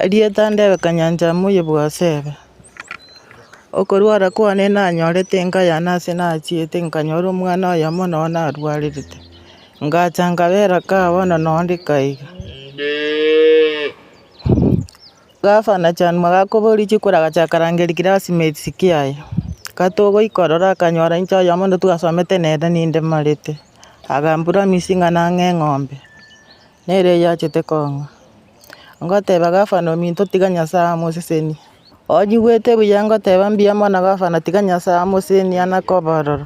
Rieta ndebe Kanyanja muye bwasebe. Okorwara kwane nanyorete nkaya nase nachiete nkanyora omwana oyo mono narwarerete. Ngacha nkabera kabono nondi kaiga. Gavana John Magakobori chikuraga chakarangeri classmates kiaya. Katogo ikorora akanyora incho oyo mono tugasomete nenda ninde marete. Agambura misinga nange ng'ombe. Nere yachete kongo. Ngoteba gavana ominto tiga Nyasaye amoseseni. Onyigwete buya ngoteba mbia mwana gavana tiga Nyasaye amoseseni anakobororo.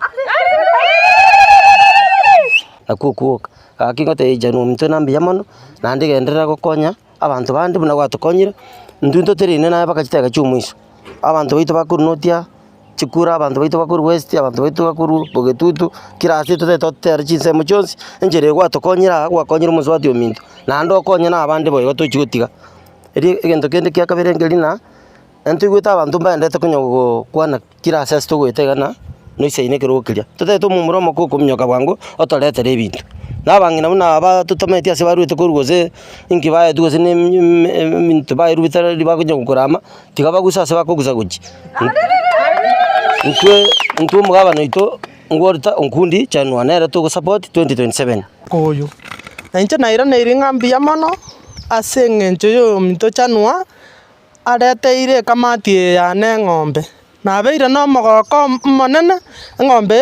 Akukuoka akingote ijanu ominto nambia mono nandi genderera gokonya abantu bandi buna gwatukonyire ndunto terine na bakachitega cyumwiso abantu baitu bakurunotia chikura abantu baitu bakuru west abantu baitu bakuru bogetutu kirasi totetera chinse muchonsi enjere gwatukonyira gwakonyira omuswati ominto nando okonya na abandi boyo tochigutiga eri egento kende kia kabere na entugwita abantu bandete kunyogo kwana kirasi asitogwetegana noisaine kirokiria toteto mumuromo kukumnyoka bwangu otoretere ebintu nabangina buna aba tutometia se barwete kurugose inkibaye tugose ne mintu bayirubitara libakunyo kurama tigabagusa se bakugusa guki ntwe mugabano ito ngorita onkundi chanwa nere to support 2027 koyo enche naira neiringambi yamono asengencho yo minto chanwa areteire kamati ya ne ng'ombe nabeire no mogoko monene ng'ombe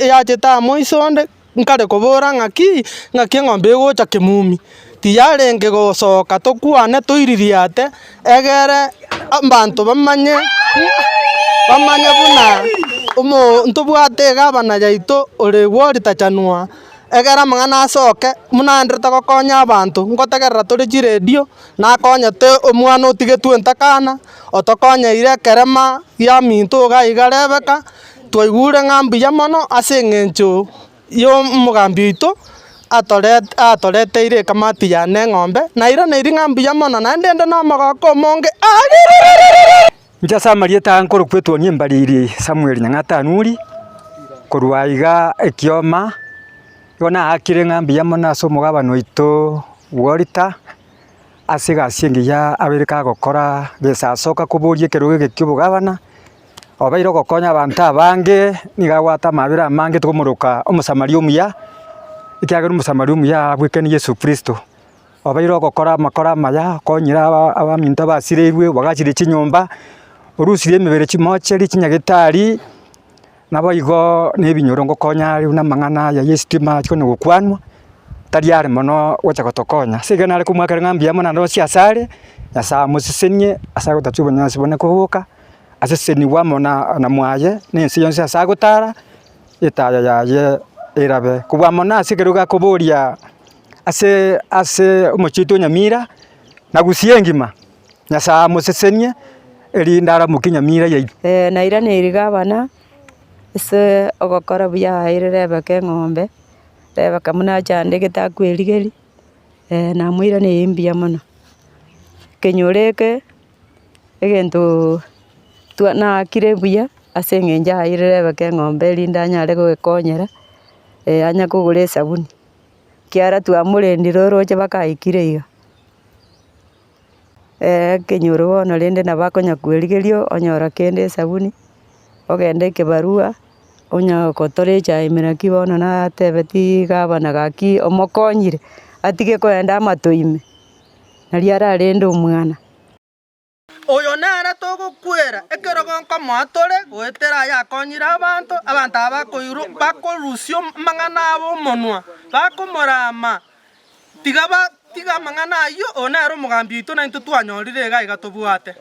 yacheta moisonde nkare kobora ng'aki ng'ombe gocha kimumi tiyarenge gosoka tokwane toiririate egere abantu bamanye buna ntobwate gavana yaito ore gworita chanwa egera mang'ana asoke munandrete gokonya abantu ngotegerera tori chiredio nakonyete omwana otigetwe ntakana otokonyeire kerema ya minto gaigarebeka twaigure ng'ambi ya mono ase eng'encho yo omogambi oito atoreteire kamati ya ne ng'ombe naira neiri ng'ambi ya mono naende no omogoko omonge Nchasa marieta nkoro kwetwonie mbariri Samuel Nyang'ata Anuri korwaiga ekioma yona akire ng'ambi ya mono ase omogabano oito Worita ase egasi engiya abereka gokora gesasoka koboria ekerogo gekio obogabana obaire gokonya abantu abange niga gwata amabere amange togomoroka omosamari omuya ekiagera omosamari omuya abwekeni Yesu Kristo obaire gokora amakora amaya konyira abaminto abasirerwe bagachire chinyomba orusire emebere chimocheri chinyagitari nabo igo nebinyoro ngokonya riu na mang'ana ya yestima chikono gokwanwa tari are mono gocha gotokonya sigana ari kumwakera ng'ambi ya mono ndo ciasare yasa musisenie asa gotatuba nyasi bone kubuka aseseni wa mona na mwaye nensi yonse asa gotara etaya yaye erabe kubwa mona asigeruga kuburia ase omochito Nyamira na gusiengima nyasa musisenie eri ndara mukinyamira yai naira neri gavana ase ogokora buya irerebe ke ng'ombe reba kamuna chande getakwirigeri namuira ne imbia mono kenyoreke egento twana kire buya ase ng'enja irerebe ke ng'ombe linda nyare gokonyera anya kugura esabuni kiara twamurendire roche bakaikire iga kenyoro bono rende nabakonya kwerigerio onyora kende esabuni ogende kebarua onya kotorecha emeraki bono natebeti gavana gaki omokonyire atige koenda amatoime nari ararende omwana oyo nere togokwera ekerogo nkomoatore goetera yakonyira abantu abakoiru bakorusio mang'ana abo omonwa bakomorama tiga mang'ana ayo onere omogambi oito nainto twanyorire iga iga tobwate